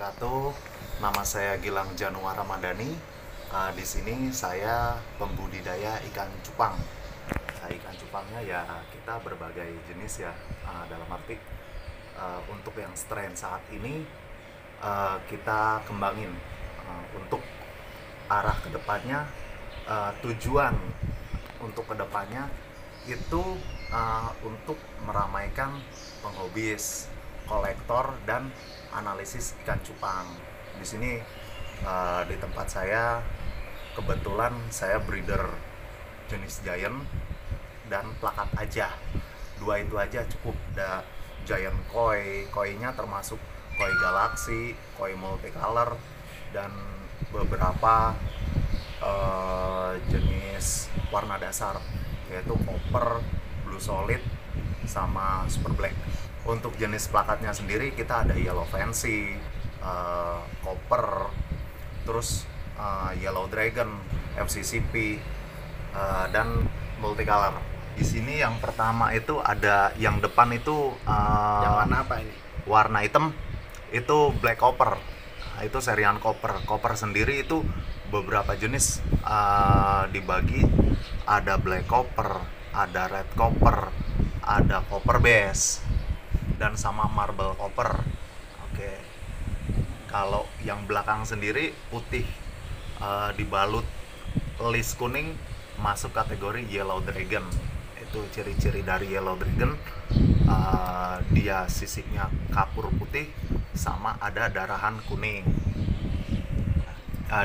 wabarakatuh. Nama saya Gilang Januar Ramadhani. Di sini saya pembudidaya ikan cupang. Ikan cupangnya ya kita berbagai jenis ya. Dalam arti untuk yang strain saat ini kita kembangin untuk arah kedepannya. Tujuan untuk kedepannya itu untuk meramaikan penghobis, kolektor, dan analisis ikan cupang. Di sini di tempat saya kebetulan saya breeder jenis giant dan plakat aja. Dua itu aja cukup. Ada giant koi-nya termasuk koi galaxy, koi multicolor, dan beberapa jenis warna dasar yaitu copper, blue solid, sama super black. Untuk jenis plakatnya sendiri kita ada yellow fancy, copper, terus yellow dragon, FCCP, dan multicolor. Di sini yang pertama itu ada yang depan itu yang warna apa ini? warna hitam itu black copper. Itu serian copper. Copper sendiri itu beberapa jenis dibagi, ada black copper, ada red copper, ada copper base, dan sama marble copper. Oke. Kalau yang belakang sendiri putih dibalut list kuning masuk kategori yellow dragon. Itu ciri-ciri dari yellow dragon, dia sisiknya kapur putih sama ada darahan kuning.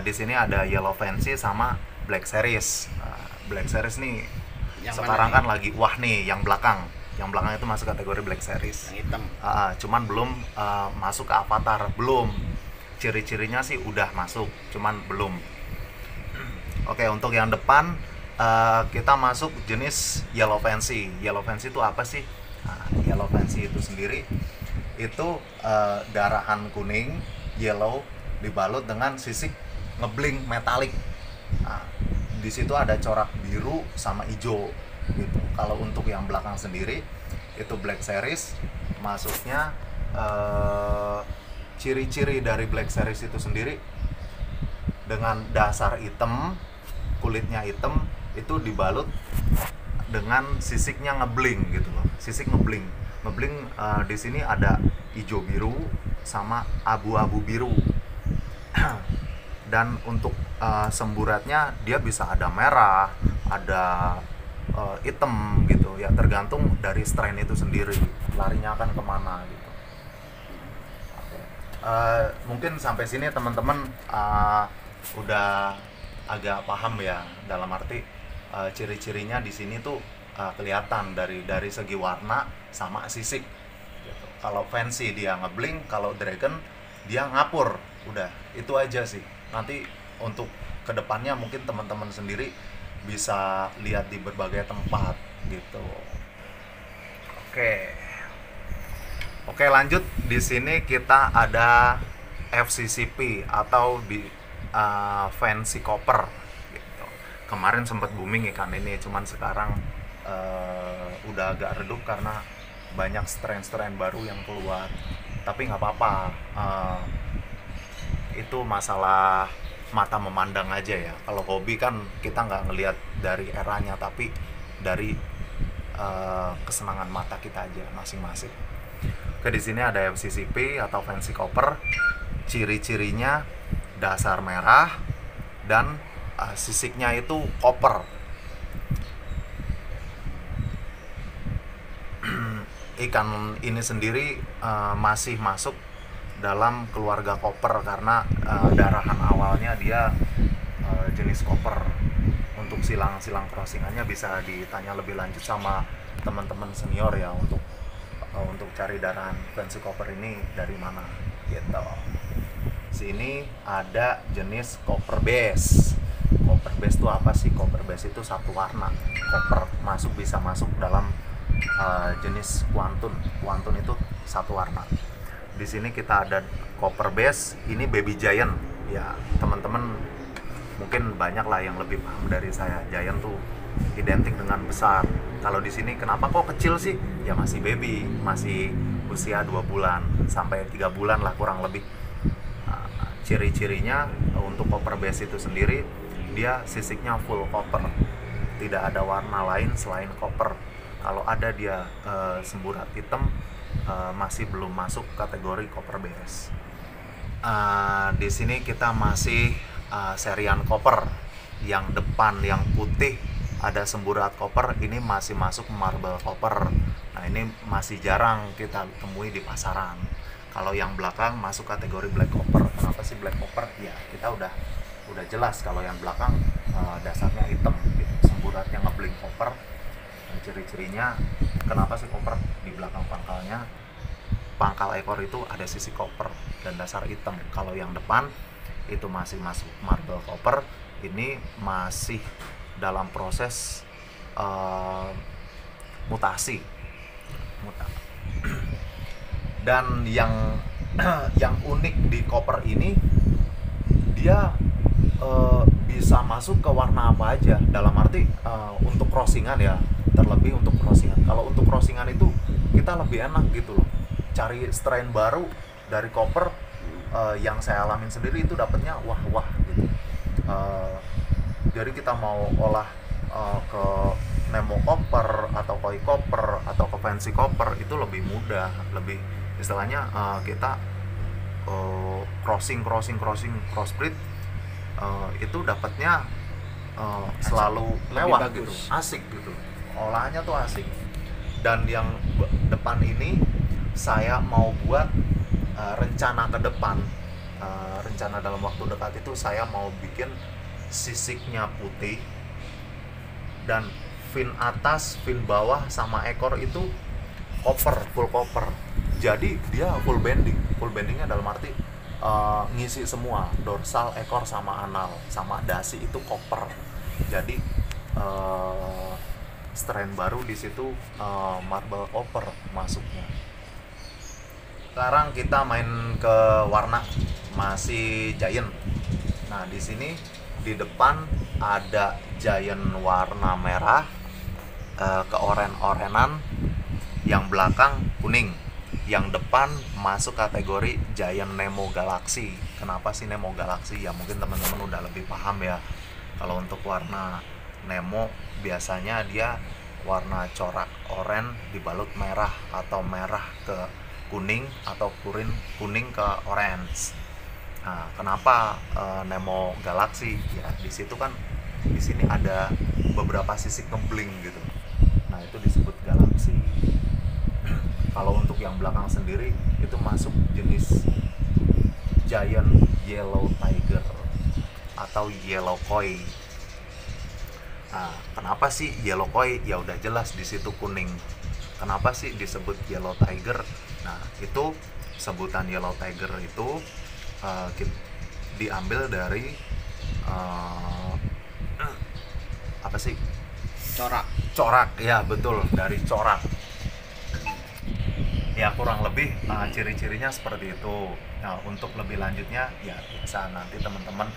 Di sini ada yellow fancy sama black series. Black series nih Yang sekarang mana kan lagi wah nih, yang belakang itu masuk kategori black series. Yang hitam. Cuman belum masuk ke avatar, belum. Ciri-cirinya sih udah masuk, cuman belum. Oke, untuk yang depan kita masuk jenis yellow fancy. Yellow fancy itu apa sih? Yellow fancy itu sendiri itu darahan kuning, yellow dibalut dengan sisik ngebling metalik. Di situ ada corak biru sama hijau gitu. Kalau untuk yang belakang sendiri itu black series, masuknya ciri-ciri dari black series itu sendiri dengan dasar hitam, kulitnya hitam, itu dibalut dengan sisiknya ngebling gitu loh. Sisik ngebling di sini ada hijau biru sama abu-abu biru. Dan untuk semburatnya dia bisa ada merah, ada hitam gitu ya, tergantung dari strain itu sendiri larinya akan kemana gitu. Mungkin sampai sini teman-teman udah agak paham ya, dalam arti ciri-cirinya di sini tuh kelihatan dari segi warna sama sisik gitu. Kalau fancy dia ngebling, kalau dragon dia ngapur. Udah, itu aja sih. Nanti untuk kedepannya mungkin teman-teman sendiri bisa lihat di berbagai tempat gitu. Oke, lanjut. Di sini kita ada FCCP atau di fancy copper gitu. Kemarin sempat booming ikan ini, cuman sekarang udah agak redup karena banyak strain baru yang keluar. Tapi nggak apa-apa, itu masalah mata memandang aja ya. Kalau hobi kan kita nggak ngelihat dari eranya, tapi dari kesenangan mata kita aja masing-masing. Di sini ada FCCP atau fancy copper. Ciri-cirinya dasar merah dan sisiknya itu copper. Ikan ini sendiri masih masuk dalam keluarga copper karena darahan awalnya dia jenis copper. Untuk silang crossingannya bisa ditanya lebih lanjut sama teman-teman senior ya, untuk cari darahan fancy copper ini dari mana gitu. Sini ada jenis copper base. Copper base itu apa sih? Copper base itu satu warna. Copper bisa masuk dalam jenis kuantun itu satu warna. Di sini kita ada copper base, ini baby giant ya. Teman-teman mungkin banyak lah yang lebih paham dari saya. Giant tuh identik dengan besar. Kalau di sini kenapa kok kecil sih? Ya masih baby, masih usia 2 bulan sampai 3 bulan lah kurang lebih. ciri-cirinya untuk copper base itu sendiri, dia sisiknya full copper, tidak ada warna lain selain copper. Kalau ada dia semburat hitam, masih belum masuk kategori copper base. Di sini kita masih serian copper. Yang depan yang putih ada semburat copper, ini masih masuk marble copper. Nah, ini masih jarang kita temui di pasaran. Kalau yang belakang masuk kategori black copper. Kenapa sih black copper? Ya, kita udah jelas kalau yang belakang dasarnya hitam gitu. Semburatnya ngeblink copper. Nah, ciri-cirinya kenapa sih copper di belakang pangkalnya? Pangkal ekor itu ada sisi copper dan dasar hitam. Kalau yang depan itu masih masuk marble copper, ini masih dalam proses mutasi. Dan yang unik di copper ini, dia bisa masuk ke warna apa aja. Dalam arti untuk crossingan ya, terlebih untuk crossingan. Kalau untuk crossingan itu kita lebih enak gitu loh, cari strain baru dari copper. Yang saya alamin sendiri itu dapatnya wah gitu. Jadi kita mau olah ke Nemo copper atau koi copper atau ke fancy copper itu lebih mudah, lebih istilahnya kita crossbreed itu dapatnya selalu lewat gitu, asik gitu, olahannya tuh asik. Dan yang depan ini saya mau buat rencana ke depan, rencana dalam waktu dekat itu saya mau bikin sisiknya putih dan fin atas, fin bawah sama ekor itu copper, full copper. Jadi dia full bending. Full bendingnya dalam arti ngisi semua, dorsal, ekor sama anal sama dasi itu copper. Jadi strain baru di situ marble copper masuknya. Sekarang kita main ke warna, masih giant. Nah, di sini di depan ada giant warna merah ke oren-orenan, yang belakang kuning. Yang depan masuk kategori giant Nemo Galaxy. Kenapa sih Nemo Galaxy? Ya mungkin teman-teman udah lebih paham ya. Kalau untuk warna Nemo biasanya dia warna corak oranye dibalut merah, atau merah ke kuning, atau kuning ke orange. Nah, kenapa Nemo Galaxy? Ya di situ kan, di sini ada beberapa sisi ngebling gitu. Nah, itu disebut Galaxy. Kalau untuk yang belakang sendiri itu masuk jenis giant yellow tiger atau yellow koi. Nah, kenapa sih yellow koi? Ya udah jelas di situ kuning. Kenapa sih disebut yellow tiger? Nah, itu sebutan yellow tiger itu diambil dari apa sih? Corak, ya betul, dari corak. Ya kurang lebih ciri-cirinya seperti itu. Nah, untuk lebih lanjutnya ya bisa nanti teman-teman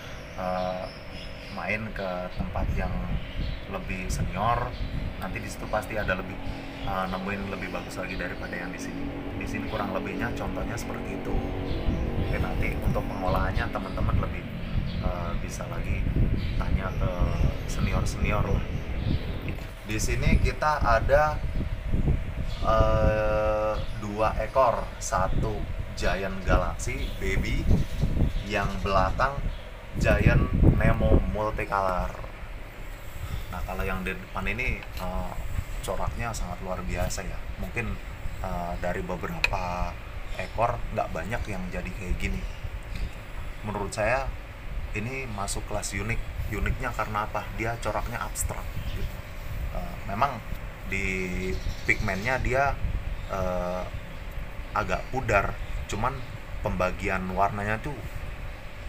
main ke tempat yang lebih senior. Nanti di situ pasti ada lebih nemuin lebih bagus lagi daripada yang di sini. Di sini kurang lebihnya contohnya seperti itu. Oke, nanti untuk pengolahannya teman-teman lebih bisa lagi tanya ke senior lah. Di sini kita ada 2 ekor, satu giant Galaxy baby, yang belakang giant Nemo multicolor. Nah, kalau yang di depan ini coraknya sangat luar biasa ya. Mungkin dari beberapa ekor nggak banyak yang jadi kayak gini. Menurut saya ini masuk kelas unik. Uniknya karena apa? Dia coraknya abstrak gitu. Memang di pigmennya dia agak pudar, cuman pembagian warnanya tuh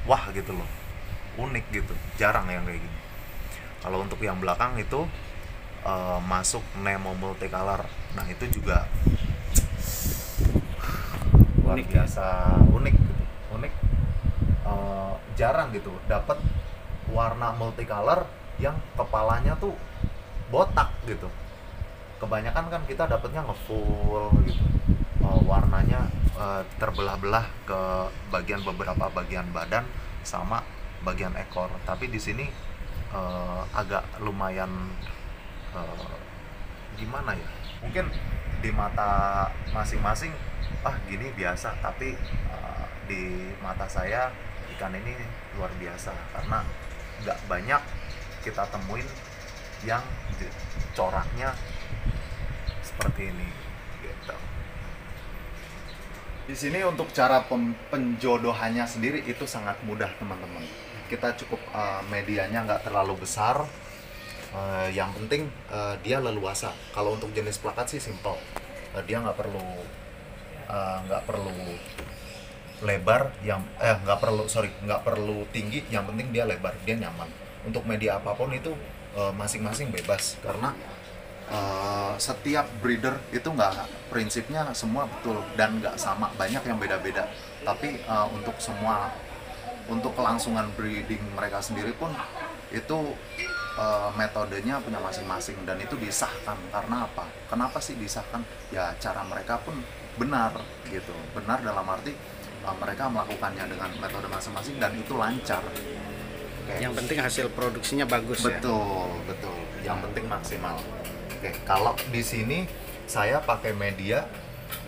wah gitu loh, unik gitu, jarang yang kayak gini. Kalau untuk yang belakang itu masuk Nemo multicolor. Nah, itu juga luar biasa unik gitu. Jarang gitu dapat warna multicolor yang kepalanya tuh botak gitu. Kebanyakan kan kita dapatnya ngefull gitu, warnanya terbelah-belah ke beberapa bagian badan sama bagian ekor. Tapi di sini agak lumayan gimana ya, mungkin di mata masing-masing gini biasa, tapi di mata saya ikan ini luar biasa karena nggak banyak kita temuin yang coraknya seperti ini gitu. Di sini untuk cara penjodohannya sendiri itu sangat mudah teman-teman. Kita cukup medianya nggak terlalu besar. Yang penting dia leluasa. Kalau untuk jenis plakat sih simple. Dia nggak perlu lebar, nggak perlu tinggi. Yang penting dia lebar, dia nyaman. Untuk media apapun itu masing-masing bebas karena setiap breeder itu prinsipnya semua betul dan nggak sama, banyak yang beda-beda. Tapi untuk kelangsungan breeding mereka sendiri pun itu metodenya punya masing-masing dan itu disahkan. Karena apa? Kenapa sih disahkan? Ya cara mereka pun benar gitu. Benar dalam arti mereka melakukannya dengan metode masing-masing dan itu lancar. Yang penting hasil produksinya bagus. Betul. Yang penting maksimal. Kalau di sini saya pakai media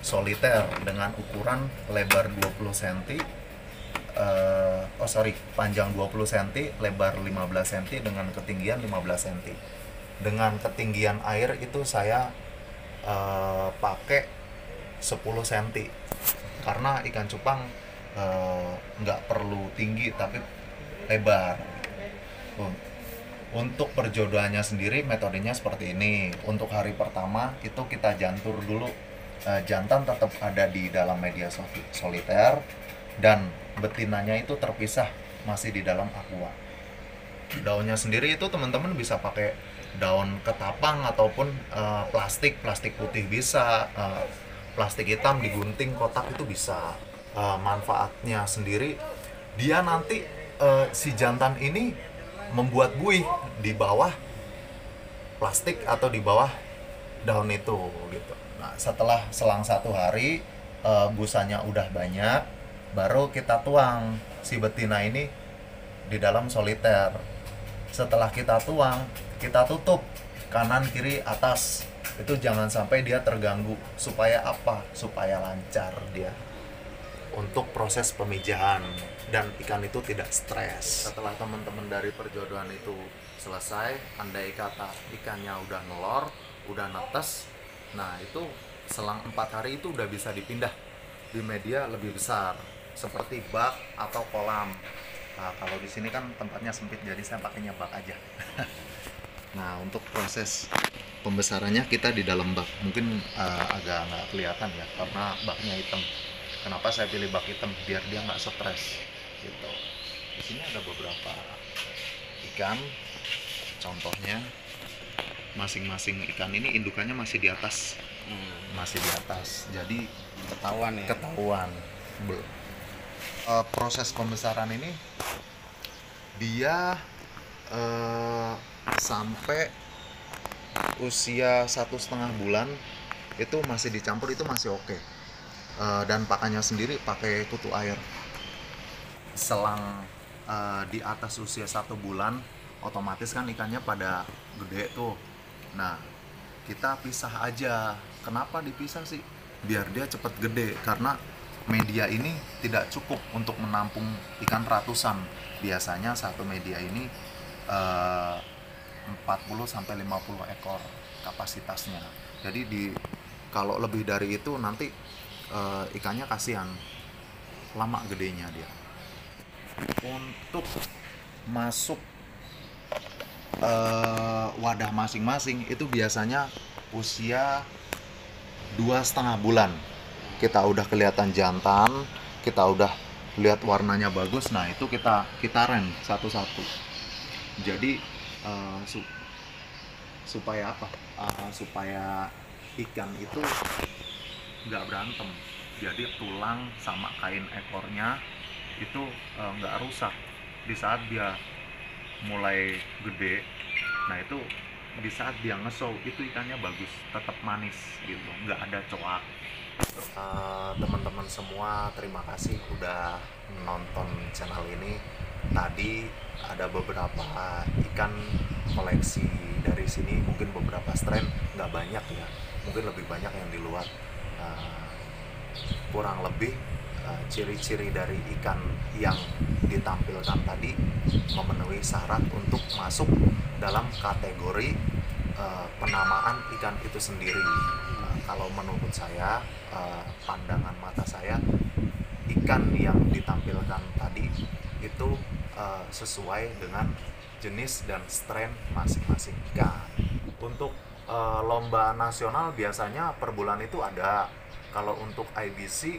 soliter dengan ukuran lebar 20 cm, panjang 20 cm, lebar 15 cm dengan ketinggian 15 cm. Dengan ketinggian air itu saya pakai 10 cm. Karena ikan cupang nggak perlu tinggi tapi lebar. Untuk perjodohannya sendiri metodenya seperti ini. Untuk hari pertama itu kita jantur dulu. Jantan tetap ada di dalam media soliter dan betinanya itu terpisah masih di dalam aqua. Daunnya sendiri itu teman-teman bisa pakai daun ketapang ataupun plastik putih bisa, plastik hitam digunting kotak itu bisa. Manfaatnya sendiri dia nanti si jantan ini membuat buih di bawah plastik atau di bawah daun itu gitu. Nah, setelah selang 1 hari busanya udah banyak, baru kita tuang si betina ini di dalam soliter. Setelah kita tuang, kita tutup kanan kiri atas. Itu jangan sampai dia terganggu. Supaya apa? Supaya lancar dia untuk proses pemijahan dan ikan itu tidak stres. Setelah teman-teman dari perjodohan itu selesai, andai kata ikannya udah nelor, udah netes, nah itu selang 4 hari itu udah bisa dipindah di media lebih besar seperti bak atau kolam. Nah, kalau di sini kan tempatnya sempit jadi saya pakainya bak aja. Nah, untuk proses pembesarannya kita di dalam bak. Mungkin agak nggak kelihatan ya karena baknya hitam. Kenapa saya pilih bak hitam? Biar dia nggak stres gitu. Di sini ada beberapa ikan. Contohnya masing-masing ikan ini indukannya masih di atas. Jadi ketahuan. Proses pembesaran ini dia sampai usia 1,5 bulan itu masih dicampur, itu masih oke. Dan pakannya sendiri pakai kutu air. Selang di atas usia 1 bulan otomatis kan ikannya pada gede tuh. Nah, kita pisah aja. Kenapa dipisah sih? Biar dia cepet gede, karena media ini tidak cukup untuk menampung ikan ratusan. Biasanya satu media ini 40-50 ekor kapasitasnya. Jadi kalau lebih dari itu nanti ikannya kasihan, lama gedenya dia. Untuk masuk wadah masing-masing itu biasanya usia 2,5 bulan. Kita udah kelihatan jantan, kita udah lihat warnanya bagus. Nah, itu kita rem satu-satu. Jadi supaya apa? Supaya ikan itu nggak berantem. Jadi tulang sama kain ekornya itu nggak rusak di saat dia mulai gede. Nah, itu di saat dia ngesau itu ikannya bagus, tetap manis gitu, nggak ada coak. Teman-teman semua, terima kasih udah nonton channel ini. Tadi ada beberapa ikan koleksi dari sini, mungkin beberapa strain, nggak banyak ya, mungkin lebih banyak yang di luar. Uh, Kurang lebih ciri-ciri dari ikan yang ditampilkan tadi memenuhi syarat untuk masuk dalam kategori penamaan ikan itu sendiri. Kalau menurut saya, pandangan mata saya, ikan yang ditampilkan tadi itu sesuai dengan jenis dan strain masing-masing ikan. Untuk lomba nasional biasanya per bulan itu ada. Kalau untuk IBC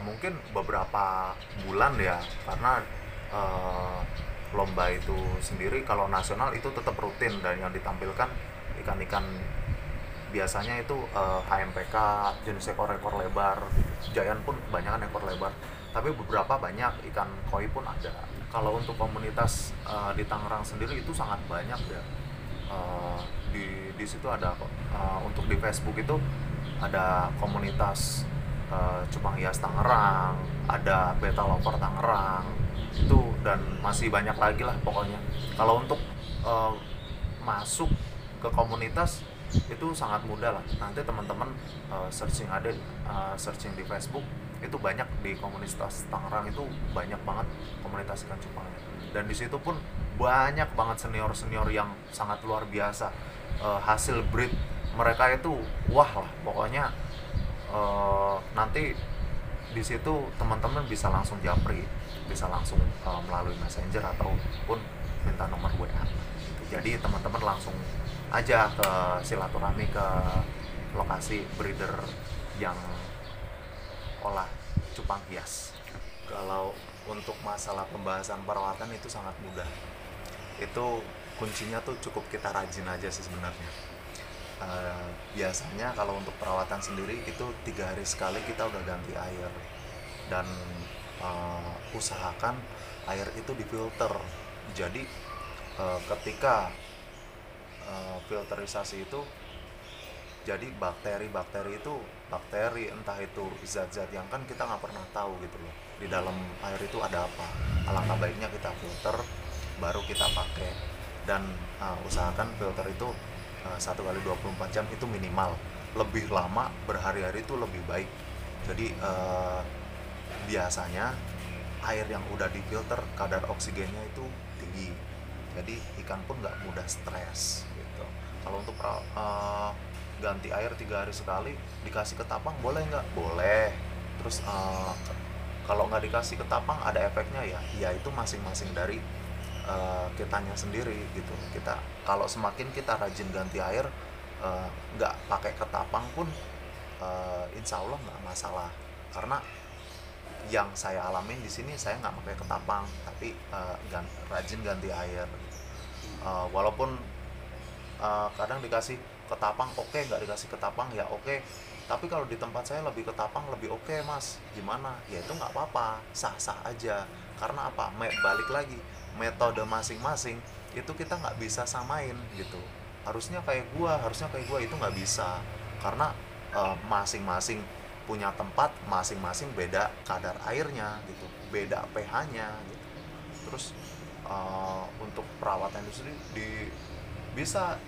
mungkin beberapa bulan ya, karena lomba itu sendiri kalau nasional itu tetap rutin, dan yang ditampilkan ikan-ikan biasanya itu HMPK jenis ekor-ekor lebar. Giant pun kebanyakan ekor lebar, tapi beberapa banyak ikan koi pun ada. Kalau untuk komunitas di Tangerang sendiri itu sangat banyak ya. Di situ ada untuk di Facebook itu ada komunitas Cupang Hias Tangerang, ada Beta Lover Tangerang itu, dan masih banyak lagi lah pokoknya. Kalau untuk masuk ke komunitas itu sangat mudah lah. Nanti teman-teman searching searching di Facebook, itu banyak di komunitas Tangerang itu banyak banget komunitas ikan cupang. Dan di situ pun banyak banget senior-senior yang sangat luar biasa. Hasil breed mereka itu wah lah pokoknya. Nanti di situ teman-teman bisa langsung japri, bisa langsung melalui messenger ataupun minta nomor WA. Jadi teman-teman langsung aja ke silaturahmi ke lokasi breeder yang olah cupang hias. Kalau untuk masalah pembahasan perawatan itu sangat mudah. Itu kuncinya tuh cukup kita rajin aja sih sebenarnya. Biasanya kalau untuk perawatan sendiri itu 3 hari sekali kita udah ganti air, dan usahakan air itu difilter. Jadi ketika filterisasi itu, jadi bakteri-bakteri itu, bakteri entah itu zat-zat yang kan kita nggak pernah tahu gitu loh, di dalam air itu ada apa. Alangkah baiknya kita filter baru kita pakai, dan usahakan filter itu 1 kali 24 jam itu minimal. Lebih lama berhari-hari itu lebih baik. Jadi biasanya air yang udah difilter kadar oksigennya itu tinggi, jadi ikan pun nggak mudah stres gitu. Kalau untuk ganti air 3 hari sekali, dikasih ketapang boleh nggak? Boleh. Terus kalau nggak dikasih ketapang ada efeknya ya? Ya itu masing-masing dari kitanya sendiri gitu. Kita kalau semakin kita rajin ganti air, nggak pakai ketapang pun insya Allah nggak masalah. Karena yang saya alamin di sini, saya nggak pakai ketapang tapi rajin ganti air. Walaupun kadang dikasih ketapang oke, nggak dikasih ketapang ya oke. Tapi kalau di tempat saya lebih ketapang lebih oke mas. Gimana? Ya itu nggak apa-apa, sah-sah aja. Karena apa? Balik lagi, metode masing-masing itu kita nggak bisa samain gitu. Harusnya kayak gua itu nggak bisa. Karena masing-masing punya tempat, masing-masing beda kadar airnya gitu, beda pH-nya gitu. Terus untuk perawatan itu sendiri bisa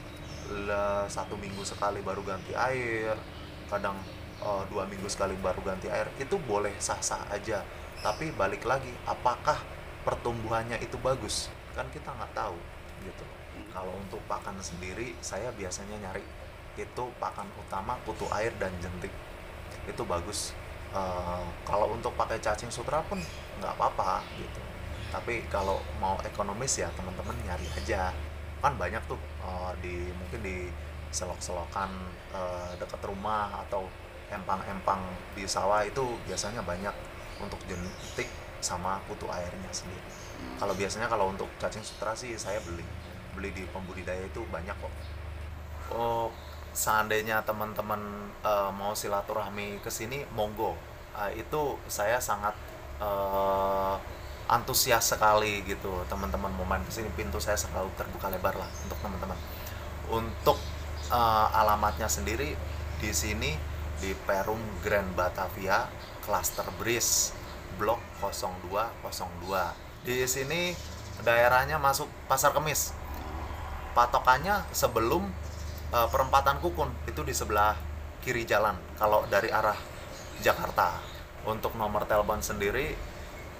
1 minggu sekali baru ganti air, kadang 2 minggu sekali baru ganti air, itu boleh sah-sah aja. Tapi balik lagi, apakah pertumbuhannya itu bagus? Kan kita nggak tahu gitu. Kalau untuk pakan sendiri, saya biasanya nyari itu pakan utama kutu air dan jentik, itu bagus. Kalau untuk pakai cacing sutra pun nggak apa-apa gitu. Tapi kalau mau ekonomis ya teman-teman nyari aja. Kan banyak tuh mungkin di selok-selokan dekat rumah atau empang-empang di sawah itu biasanya banyak untuk jentik sama kutu airnya sendiri. Kalau biasanya kalau untuk cacing sutra sih saya beli di pembudidaya itu banyak kok. Oh, seandainya teman-teman mau silaturahmi ke sini, monggo. Itu saya sangat antusias sekali gitu. Teman-teman mau main ke sini, pintu saya selalu terbuka lebar lah untuk teman-teman. Untuk alamatnya sendiri di sini di Perum Grand Batavia, Cluster Breeze, Blok 0202. Di sini daerahnya masuk Pasar Kemis. Patokannya sebelum perempatan Kukun, itu di sebelah kiri jalan kalau dari arah Jakarta. Untuk nomor telepon sendiri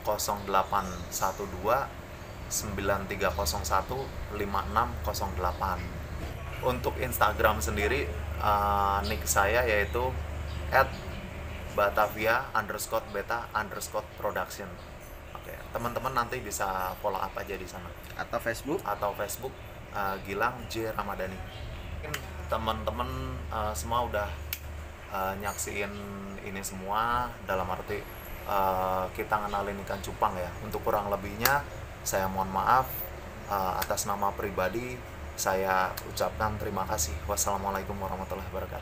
0812 9301 5608. Untuk Instagram sendiri nick saya yaitu @batavia_beta_production. Oke, teman-teman nanti bisa follow up aja di sana. Atau Facebook? Atau Facebook Gilang J Ramadhani. Mungkin teman-teman semua udah nyaksiin ini semua, dalam arti kita ngenalin ikan cupang ya. Untuk kurang lebihnya saya mohon maaf, atas nama pribadi saya ucapkan terima kasih. Wassalamualaikum warahmatullahi wabarakatuh.